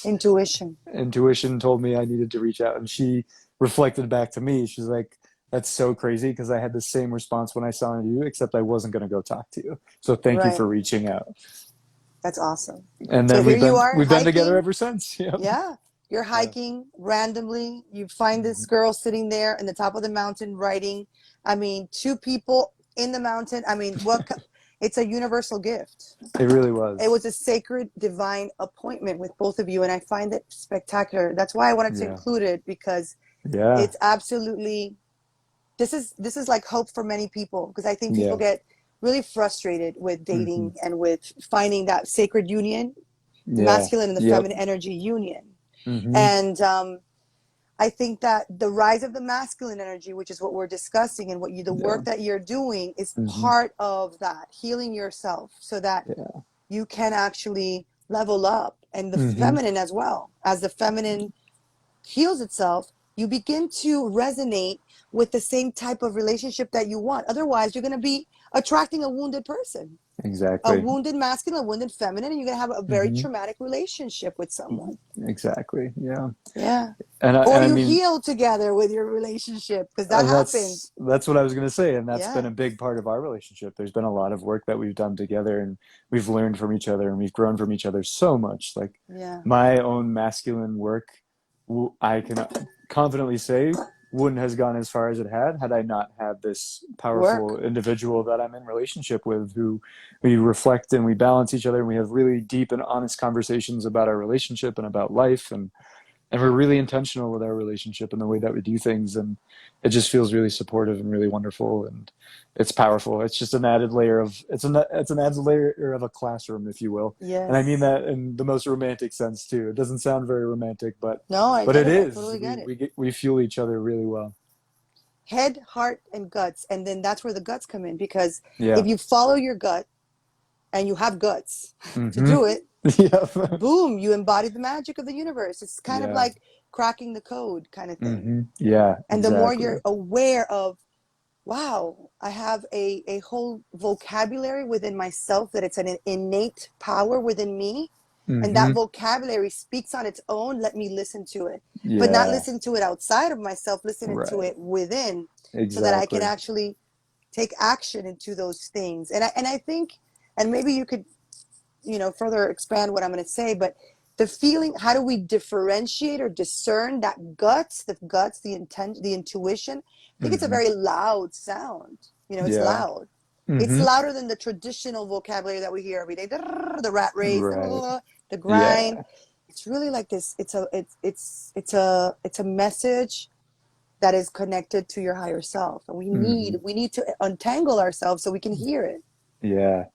Intuition. Intuition told me I needed to reach out. And she reflected back to me. She's like, that's so crazy because I had the same response when I saw you, except I wasn't going to go talk to you. So thank you for Right. reaching out. That's awesome. And So then here you are we've been together hiking. ever since. Yep. Yeah. You're Yeah. hiking randomly. You find this Mhm. girl sitting there in the top of the mountain writing. I mean, two people in the mountain. I mean, it's a universal gift. It really It was. was a sacred divine appointment with both of you, and I find it spectacular. That's why I wanted to Yeah. include it because Yeah. it's absolutely this is like hope for many people because I think people Yeah. get really frustrated with Hmm. dating and with finding that sacred union, the Yeah. masculine and the Yep. feminine energy union. Hmm. And I think that the rise of the masculine energy, which is what we're discussing, and the Yeah. work that you're doing, is Hmm. part of that healing yourself, so that Yeah. you can actually level up, and the Hmm. feminine as well. As the feminine heals itself, you begin to resonate with the same type of relationship that you want. Otherwise, you're going to be attracting a wounded person, a Exactly. wounded masculine, a wounded feminine, and you're going to have a very Hmm. traumatic relationship with someone. Exactly. Yeah. Yeah. And Or I you mean, heal together with your relationship because that and happens. that's what I was going to say, and that's been Yeah. a big part of our relationship. There's been a lot of work that we've done together, and we've learned from each other, and we've grown from each other so much. Like Yeah. my own masculine work, I can confidently say wouldn't has gone as far as it had I not had this powerful Work. individual that I'm in relationship with, who we reflect and we balance each other, and we have really deep and honest conversations about our relationship and about life, and we're really intentional with our relationship and the way that we do things, and it just feels really supportive and really wonderful, and it's powerful. It's just an added layer of it's an added layer of a classroom, if you will, and I mean Yes. that in the most romantic sense too. It doesn't sound very romantic, No, I but get it it. I is. totally get it. We fuel each other really well. Head, heart, and guts. And then that's where the guts come in because if Yeah. you follow your gut and you have guts to Mm-hmm. do it, Yeah. boom, you embody the magic of the universe. It's kind of Yeah. like cracking the code kind of thing. Mm-hmm. Yeah. And the more Exactly. you're aware of, wow, I have a whole vocabulary within myself that it's an innate power within me. And that Mm-hmm. vocabulary speaks on its own. Let me listen to it, but not Yeah. listen to it outside of myself, listening to Right. it within so that I can Exactly. actually take action into those things. And I think, and maybe you could, further expand what I'm going to say, but the feeling, how do we differentiate or discern that the intent, the intuition? I think it's a Mm-hmm. very loud sound. It's Yeah. loud. It's Mm-hmm. louder than the traditional vocabulary that we hear every day. The rat race, Right. the grind. Yeah. It's really like this. It's a message that is connected to your higher self, and we Mm-hmm. need we need to untangle ourselves so we can hear it. Yeah.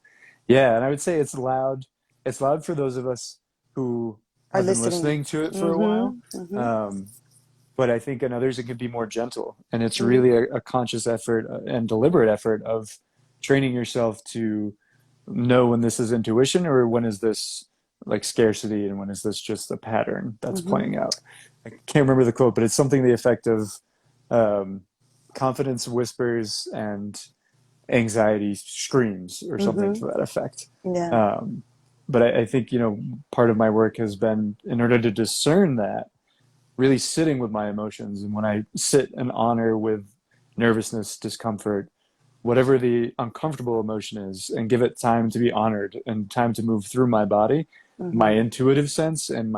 Yeah. And I would say it's loud. It's loud for those of us who Are have been listening. listening to it for a while. Mm-hmm. Mm-hmm. Um, but I think in others it can be more gentle. And it's Mm-hmm. really a conscious effort and deliberate effort of training yourself to know when this is intuition or when is this like scarcity and when is this just a pattern that's Mm-hmm. playing out. I can't remember the quote, but it's something to the effect of um, confidence whispers and anxiety screams or something Mm-hmm. to that effect. Yeah. Um, but I think, part of my work has been in order to discern that, really sitting with my emotions. And when I sit and honor with nervousness, discomfort, whatever the uncomfortable emotion is, and give it time to be honored and time to move through my body, my Mm-hmm. intuitive sense and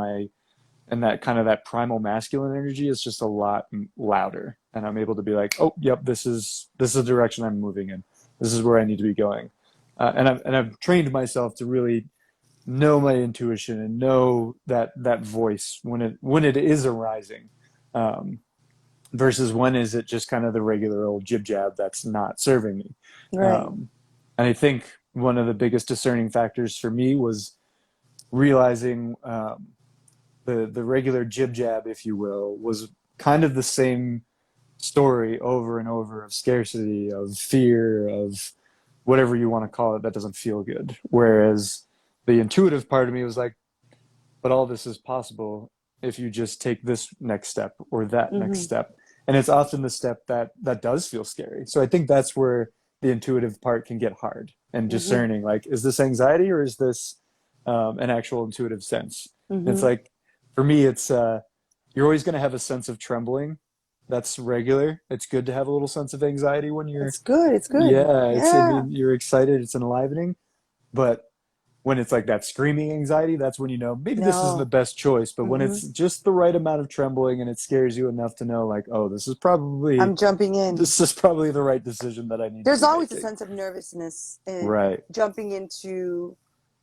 that kind of that primal masculine energy is just a lot louder. And I'm able to be like, oh, yep, this is the direction I'm moving in. This is where I need to be going. And I've trained myself to really know my intuition and know that voice when it is arising, um, versus when is it just kind of the regular old jib jab that's not serving me. Right. Um, and I think one of the biggest discerning factors for me was realizing the regular jib jab, if you will, was kind of the same story over and over of scarcity, of fear, of whatever you want to call it that doesn't feel good. Whereas the intuitive part of me was like, but all this is possible if you just take this next step or that next Mm-hmm. step. And it's often the step that does feel scary. So I think that's where the intuitive part can get hard and Mm-hmm. discerning, like, is this anxiety or is this an actual intuitive sense? And it's Mm-hmm. like, for me, it's you're always going to have a sense of trembling. That's regular. It's good to have a little sense of anxiety when you're, It's good. It's good. yeah, I Yeah. mean, you're excited. It's enlivening. But when it's like that screaming anxiety, that's when you know maybe this isn't the No. best choice. But when Mm-hmm. it's just the right amount of trembling and it scares you enough to know, like, oh, I'm jumping in. this is probably the right decision that I need to There's be always a making. sense of nervousness in Right. jumping into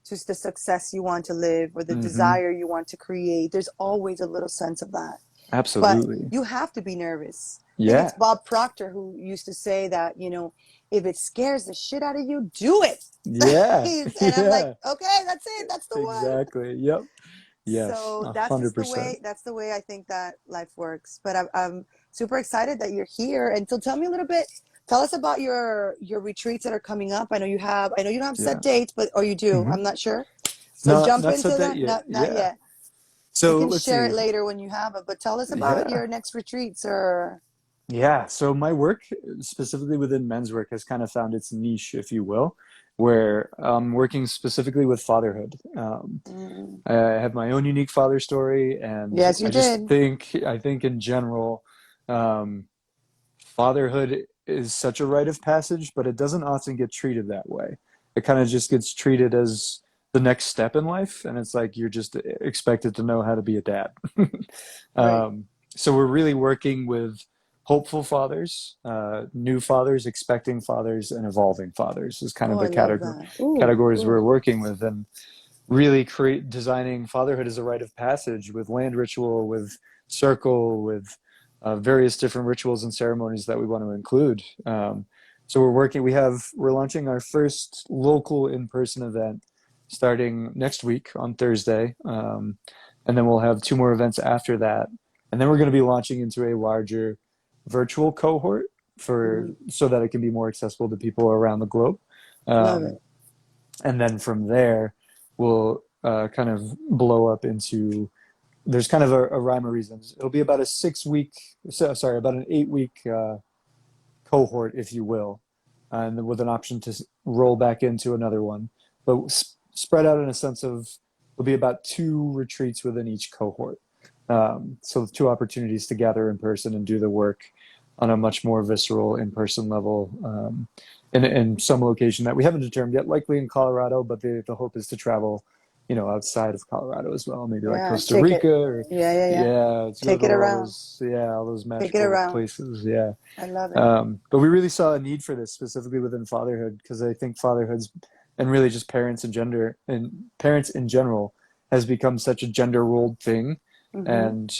just the success you want to live or the Mm-hmm. desire you want to create. There's always a little sense of that. But Absolutely. you have to be nervous. I think it's Yeah. Bob Proctor who used to say that, if it scares the shit out of you, do it. Yeah. And I'm like, Yeah. okay, that's it. That's the one. Exactly. Yep. Yes. So A that's hundred just the percent. way, that's the way I think that life works. But I'm super excited that you're here. And so tell me a little bit, tell us about your retreats that are coming up. I know you don't have set Yeah. dates, but, or you do, Mm-hmm. I'm not sure. So Not jump not into said that that. yet. Not Yeah. yet. You So can let's share it see. later when you have it, but tell us about Yeah. your next retreats or. Yeah, so my work, specifically within men's work, has kind of found its niche, if you will, where I'm working specifically with fatherhood. Mm. I have my own unique father story, and Yes, you did. I think in general, um, fatherhood is such a rite of passage, but it doesn't often get treated that way. It kind of just gets treated as the next step in life, and it's like you're just expected to know how to be a dad. Right. um, so we're really working with hopeful fathers, new fathers, expecting fathers, and evolving fathers is kind Oh, of I the love that. Ooh, categories we're ooh. working with. And really designing fatherhood as a rite of passage with land ritual, with circle, with various different rituals and ceremonies that we want to include. So we're launching our first local in-person event starting next week on Thursday. And then we'll have two more events after that. And then we're going to be launching into a larger virtual cohort Hmm. so that it can be more accessible to people around the globe. Love Um, it. and then from there, we'll kind of blow up into there's kind of a rhyme of reasons. It'll be about a 6 week, sorry, about an 8 week cohort, if you will, and with an option to roll back into another one, but spread out in a sense of there'll be about two retreats within each cohort. So two opportunities to gather in person and do the work on a much more visceral in-person level in some location that we haven't determined yet, likely in Colorado, but the hope is to travel, outside of Colorado as well, maybe like Yeah, Costa take it. Rica or Yeah, yeah, yeah. yeah, to go Take to it around. all those Take it magical around. places. Yeah. I love it. But we really saw a need for this specifically within fatherhood because I think fatherhood's and really just parents in general has become such a gender rolled thing. Hmm. And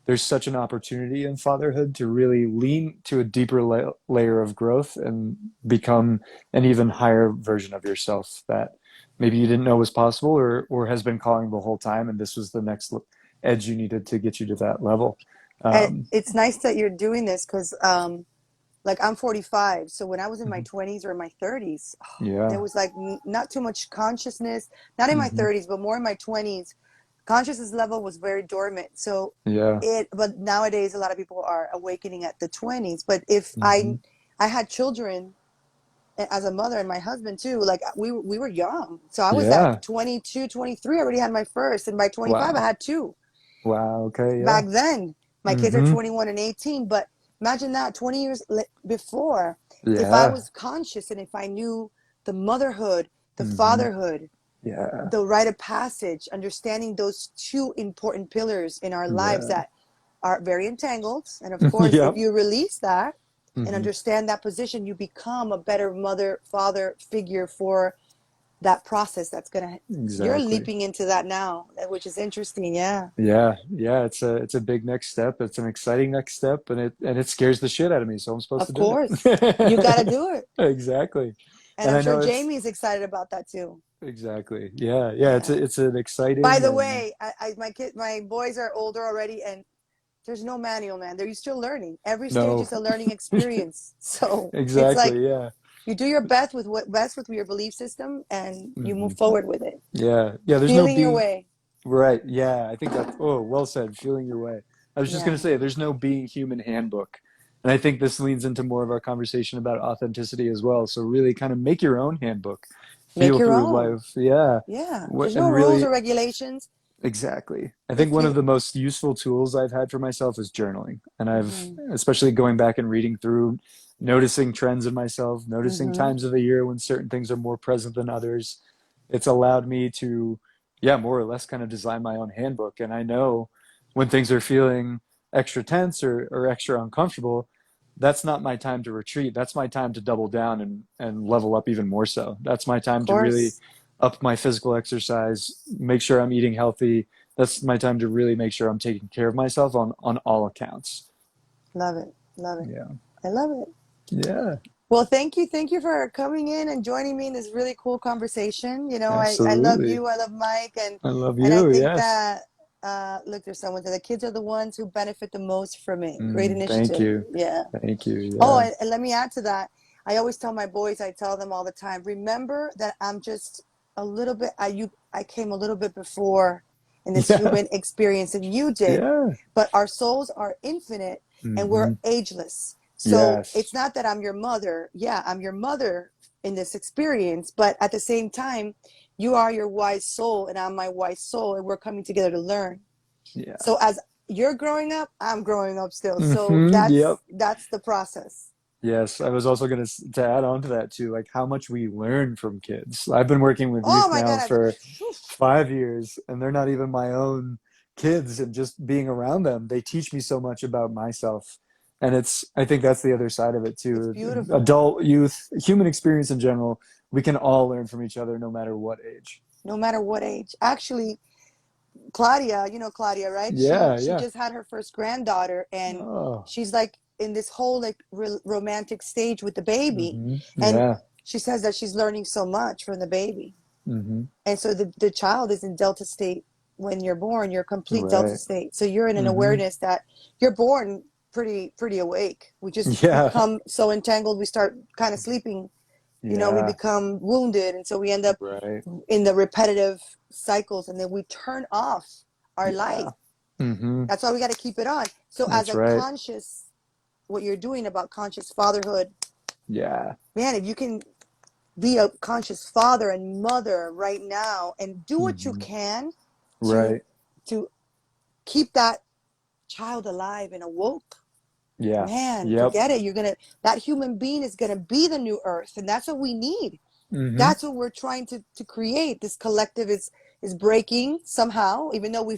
there's such an opportunity in fatherhood to really lean to a deeper layer of growth and become an even higher version of yourself that maybe you didn't know was possible or has been calling the whole time. And this was the next edge you needed to get you to that level. And Um, it's nice that you're doing this because, like, I'm 45. So when I was in my mhm. 20s or in my 30s, there Yeah. was like not too much consciousness, not in my Hmm. 30s, but more in my 20s. Consciousness level was very dormant. So Yeah. but nowadays, a lot of people are awakening at the 20s. But if Hmm. I had children as a mother and my husband too, like we were young. So I was at Yeah. 22, 23, I already had my first. And by 25, I Wow. had two. Wow. Okay. Yeah. Back then, my kids are Hmm. 21 and 18, but imagine that 20 years before, if I Yeah. was conscious and if I knew the motherhood, the Hmm. fatherhood, Yeah. the rite of passage, understanding those two important pillars in our lives Yeah. that are very entangled. And of course, if Yep. you release that and Hmm. understand that position, you become a better mother, father figure for that process that's gonna, you're Exactly. leaping into that now, which is interesting. Yeah. Yeah, yeah, it's a big next step. It's an exciting next step, and it scares the shit out of me. So I'm supposed to Of do course. You got to it. do it. Exactly, And and I'm I sure know it's Jamie's excited about that too. exactly. Yeah, yeah. It's Yeah. a, it's an By exciting the and way, my boys are older already, and there's no manual, man. They're still learning. Every stage no, is a learning experience. So it's like exactly. Yeah. you do your best with your belief system, and you Hmm. move forward with it, Yeah, yeah. There's no feeling your being way. right. Yeah, I think that's well said. Feeling your way. I was just gonna Yeah. say there's no being human handbook, and I think this leans into more of our conversation about authenticity as well. So really, kind of make your own handbook, Make feel your through own. life. Yeah, Yeah. There's no and rules or really regulations. exactly. I think If one of you. the most useful tools I've had for myself is journaling, and I've Mhm. especially going back and reading through, noticing trends in myself, noticing Mhm. times of the year when certain things are more present than others. It's allowed me to, yeah, more or less kind of design my own handbook. And I know when things are feeling extra tense or extra uncomfortable, that's not my time to retreat. That's my time to double down and level up even more so. That's my Of time to really course. up my physical exercise, make sure I'm eating healthy. That's my time to really make sure I'm taking care of myself on all accounts. Love it. Love it. Yeah. I love it. Yeah. Well, thank you. Thank you for coming in and joining me in this really cool conversation. I love Absolutely. you. I love Mike. And, I love and I you. think Yes. that, look, there's someone that the kids are the ones who benefit the most from it. Great Thank initiative. you. Yeah. Thank you. Oh, Yeah. and let me add to that. I always tell my boys, I tell them all the time, remember that I'm just a little bit, I came a little bit before in this Yeah. human experience than you did, Yeah. but our souls are infinite and we're Hmm. ageless. So Yes. it's not that I'm your mother. Yeah, I'm your mother in this experience, but at the same time, you are your wise soul and I'm my wise soul, and we're coming together to learn. Yeah. So as you're growing up, I'm growing up still. So Yep. that's the process. Yes, I was also going to add on to that too, like how much we learn from kids. I've been working with Oh youth my now God. for 5 years, and they're not even my own kids, and just being around them, they teach me so much about myself. And I think that's the other side of it It's too. beautiful. Adult, youth, human experience in general, we can all learn from each other no matter what age. no matter what age. Actually, Claudia, you know Claudia, right? She Yeah, she yeah. just had her first granddaughter, and Oh. she's like in this whole like romantic stage with the baby, Hmm. and Yeah. she says that she's learning so much from the baby. Hmm. And so the child is in delta state when you're born. You're complete delta Right. state, so you're in an Hmm. awareness that you're born pretty awake. We just Yeah. become so entangled, we start kind of sleeping. We Yeah. become wounded, and so we end up Right. in the repetitive cycles, and then we turn off our Yeah. light. Hmm. That's why we got to keep it on. So as That's a right. conscious, what you're doing about conscious fatherhood, Yeah. man, if you can be a conscious father and mother right now and do what you Hmm. can to Right. to keep that child alive and awoke, Yeah. man, Yep. forget it. That human being is gonna be the new earth, and that's what we need. Hmm. That's what we're trying to create. This collective is breaking somehow, even though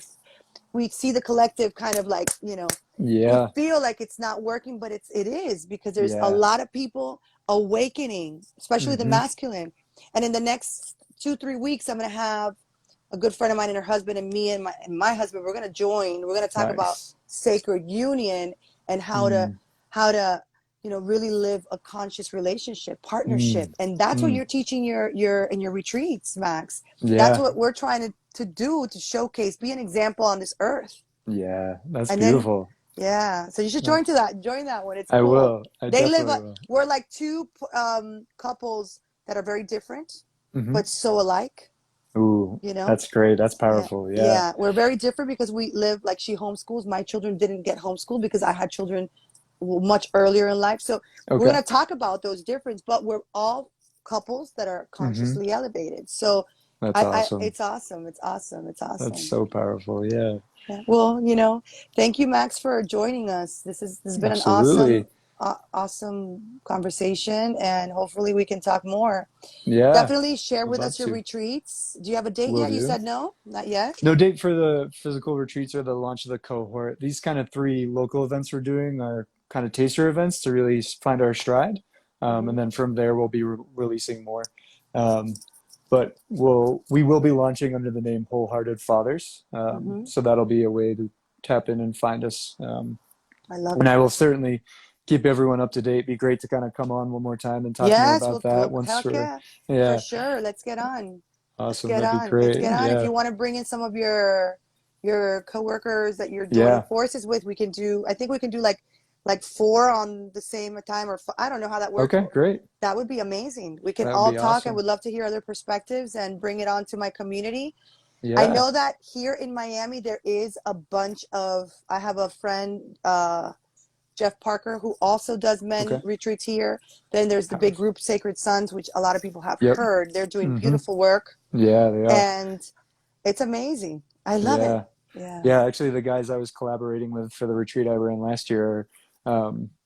we see the collective kind of like, we Yeah. feel like it's not working, but it is, because there's a Yeah. lot of people awakening, especially the Hmm. masculine. And in the next 2-3 weeks, I'm going to have a good friend of mine and her husband, and me and my husband. We're going to join. We're going to talk about Nice. sacred union and how to really live a conscious relationship, partnership. Mm. And that's what Mm. you're teaching your in your retreats, Max. That's Yeah. what we're trying to do, to showcase, be an example on this earth. Yeah. That's And then, beautiful. yeah, so you should Uh, join that one. It's I cool. will. I They live definitely a will. We're like two couples that are very different Hmm. but so alike, Ooh, you know that's great. That's yeah, powerful. Yeah. yeah, we're very different because we live, like, she homeschools. My children didn't get homeschooled because I had children much earlier in life. So we're Okay. going to talk about those differences, but we're all couples that are Hmm. consciously elevated. So That's awesome. it's awesome. It's awesome. It's That's awesome. so powerful. Yeah. Yeah. Well, thank you, Max, for joining us. This has been an Absolutely. awesome conversation, and hopefully we can talk more. Yeah. Definitely share Would with love us your to. retreats. Do you have a date Will yet? You do. said no, not yet. No date for the physical retreats or the launch of the cohort. These kind of three local events we're doing are kind of taster events to really find our stride. And Hmm. then from there, we'll be releasing more. Um, but we will be launching under the name Wholehearted Fathers. Hmm. So that'll be a way to tap in and find us. I love And it. I will certainly keep everyone up to date. Be great to kind of come on one more time and talk more Yes, about that once heck we're, yeah, for yeah, sure. Let's get on. Let's awesome. get That'd be on. Let's great. get on. If Yeah. you want to bring in some of your coworkers that you're joining Yeah. forces with, we can do. I think we can do like four on the same time, or I don't know how that works, Okay, but great. that would be amazing. We can That would all be talk. I awesome. would love to hear other perspectives and bring it on to my community. I Yeah. know that here in Miami there is a bunch of. I have a friend, Jeff Parker, who also does men Okay. retreats here. Then there's the big Powerful. group Sacred Sons, which a lot of people have Yep. heard. They're doing Hmm. beautiful work, Yeah, they are. and it's amazing. I love it. Yeah. Yeah. Yeah, actually, the guys I was collaborating with for the retreat I ran last year,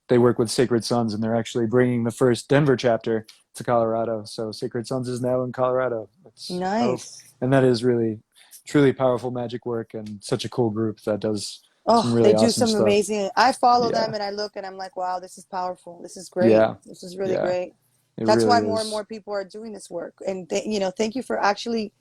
they work with Sacred Sons, and they're actually bringing the first Denver chapter to Colorado. So Sacred Sons is now in Colorado. It's powerful, Nice. and that is really, truly powerful magic work, and such a cool group that does some Oh, they really do awesome some stuff. amazing. I follow Yeah, them and I look and I'm like, wow, this is powerful. This is great. yeah, This is really yeah. great. It That's why really more and is. more people are doing this work. And thank you for actually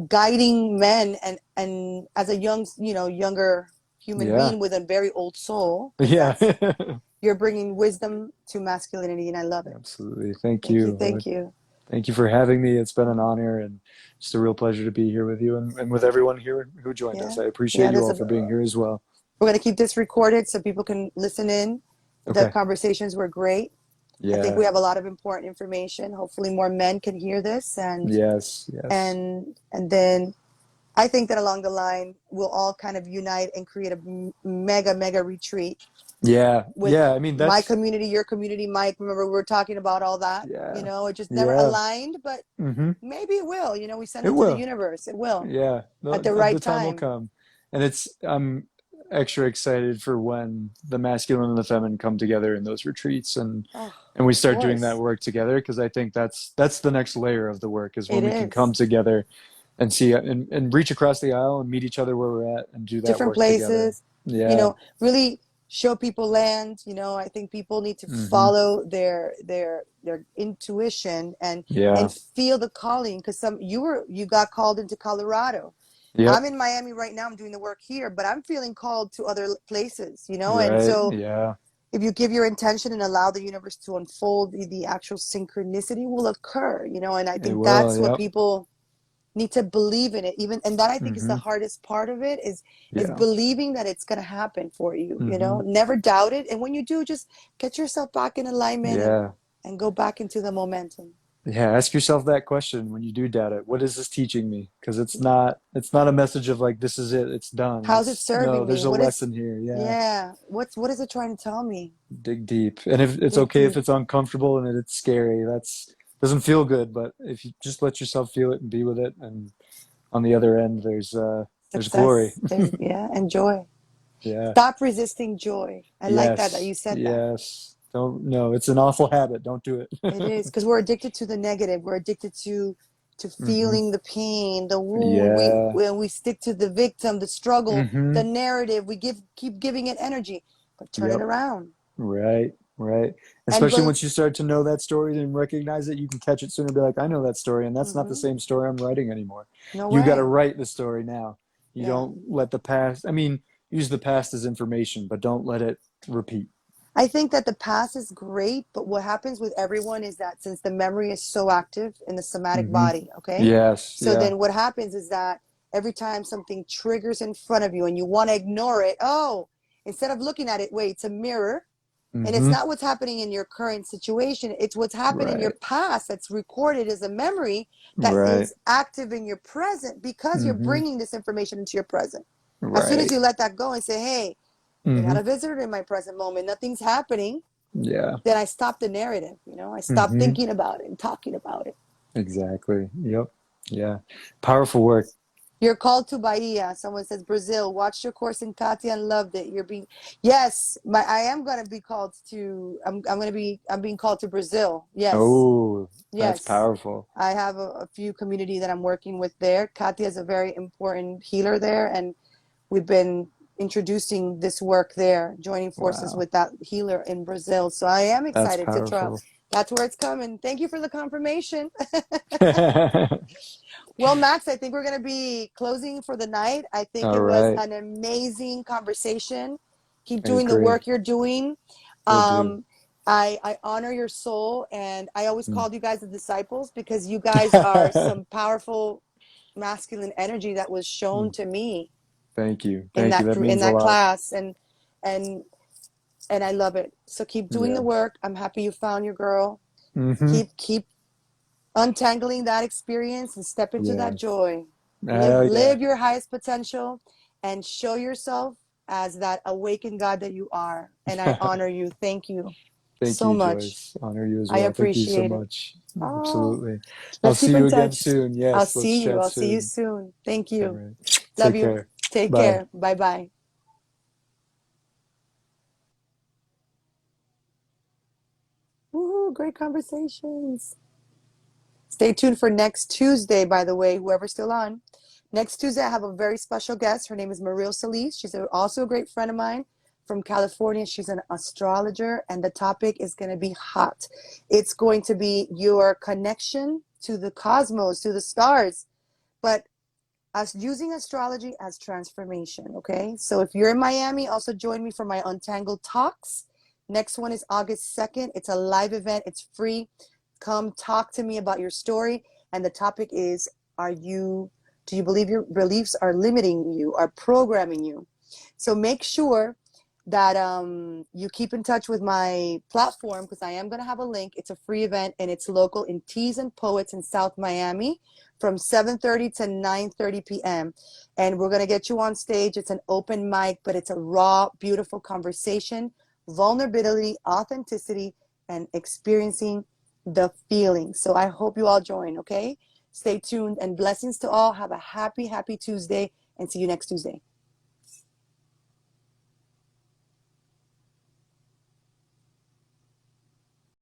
guiding men, and as a younger human Yeah, being with a very old soul, because yeah. that's you're bringing wisdom to masculinity, and I love it. Absolutely. Thank Thank you. you. Thank you. Thank you for having me. It's been an honor and just a real pleasure to be here with you and with everyone here who joined us. Yeah. I appreciate Yeah, you all for being here as well. we're going to keep this recorded so people can listen in. The Okay. conversations were great. I think Yeah. we have a lot of important information. Hopefully more men can hear this, and Yes. Yes. and then I think that along the line we'll all kind of unite and create a mega retreat Yeah. with Yeah. I mean, my that's, community, your community, Mike. Remember, we were talking about all that. yeah. It just never Yeah. aligned, but Hmm. maybe it will. We send It it to the will. universe. It will Yeah. at the The right time will time. come. And I'm extra excited for when the masculine and the feminine come together in those retreats Oh, and we of start doing that course. work together because I think that's the next layer of the work is when It we can come is. together and see and reach across the aisle and meet each other where we're at and do that Different work together. places, Yeah. really show people land. I think people need to Hmm. follow their intuition and Yeah. feel the calling, because you got called into Colorado. I'm Yep. in Miami right now. I'm doing the work here, but I'm feeling called to other places, and Right. so Yeah. if you give your intention and allow the universe to unfold, the actual synchronicity will occur, and I It think will. that's what Yep. people need to believe in it, even, and that I think is the Hmm. hardest part of it, is Yeah. believing that it's going to happen for you. Hmm. Never doubt it, and when you do, just get yourself back in alignment Yeah. and go back into the momentum. Yeah, ask yourself that question when you do doubt it. What is this teaching me? Because it's not a message of like this is it, it's done. How's it It's no, serving me? there's a What is lesson here. Yeah. Yeah, what is it trying to tell me? Dig deep. And if it's Dig okay if deep. it's uncomfortable and it's scary, that's doesn't feel good, but if you just let yourself feel it and be with it, and on the other end there's glory. Success, yeah, and joy. Yeah. Stop resisting joy. I like that Yes. you said that. Yes. Don't no, it's an awful habit. Don't do It it. is, because we're addicted to the negative. We're addicted to Hmm. feeling the pain, the wound. We Yeah. when we stick to the victim, the struggle, the Hmm. narrative. We keep giving it energy, but turn it Yep. around Right, right. and Especially once you start to know that story and recognize it, you can catch it sooner and be like, I know that story, and that's not the hmm same story I'm writing anymore. no You got to way. write the story now. You Yeah. don't let the past, I mean, use the past as information, but don't let it repeat. I think that the past is great, but what happens with everyone is that since the memory is so active in the somatic Hmm. body, okay? Yes, So yeah. then what happens is that every time something triggers in front of you and you want to ignore it, oh, instead of looking at it, wait, it's a mirror. And it's Hmm. not what's happening in your current situation, it's what's happened in your Right, past that's recorded as a memory that right. is active in your present because you're Hmm. bringing this information into your present. As soon as Right. you let that go and say, hey, you're not Hmm. a visitor in my present moment, nothing's happening, Yeah. then I stop the narrative. I stop Hmm. thinking about it and talking about it. Exactly. Yep. Yeah. Powerful work. You're called to Bahia. Someone says Brazil. Watched your course in Katia and loved it. You're being Yes, I am gonna be called to. I'm being called to Brazil. Yes, Oh, that's yes. powerful. I have a few community that I'm working with there. Katia is a very important healer there, and we've been introducing this work there, joining forces Wow. with that healer in Brazil. So I am That's excited to try. powerful. That's where it's coming. Thank you for the confirmation. Well, Max, I think we're going to be closing for the night. I think All it was right. an amazing conversation. Keep I doing the agree. work you're doing. Will do. Um, I honor your soul, and I always Mm. called you guys the disciples because you guys are some powerful masculine energy that was shown Mm. to me Thank you. in Thank you. that That in means a that lot. class, and and I love it. So keep doing the Yeah. work. I'm happy you found your girl. Hmm. Keep untangling that experience and step into that Yes. joy. Live Oh, yeah. live your highest potential and show yourself as that awakened God that you are. And I honor you. Thank you Thank so you, much. Joyce. Honor you as I well. Thank you so appreciate it. much. Oh, Absolutely. I'll let's keep see in you again touch. soon. I'll Yes, let's see you. chat I'll see you soon. soon. Thank All you. right. Love Take you. care. Take Bye. care. Bye bye. Woohoo, great conversations. Stay tuned for next Tuesday, by the way, whoever's still on. Next Tuesday, I have a very special guest. Her name is Mariel Solis. She's also a great friend of mine from California. She's an astrologer, and the topic is going to be hot. It's going to be your connection to the cosmos, to the stars, but as using astrology as transformation. Okay. So if you're in Miami, also join me for my Untangled Talks. Next one is August 2nd. It's a live event, it's free. Come talk to me about your story. And the topic is, do you believe your beliefs are limiting you, are programming you? So make sure that you keep in touch with my platform, because I am going to have a link. It's a free event and it's local in Teas and Poets in South Miami from 7:30 to 9:30 p.m. And we're going to get you on stage. It's an open mic, but it's a raw, beautiful conversation, vulnerability, authenticity, and experiencing the feeling. So I hope you all join, okay? Stay tuned and blessings to all. Have a happy, happy Tuesday and see you next Tuesday.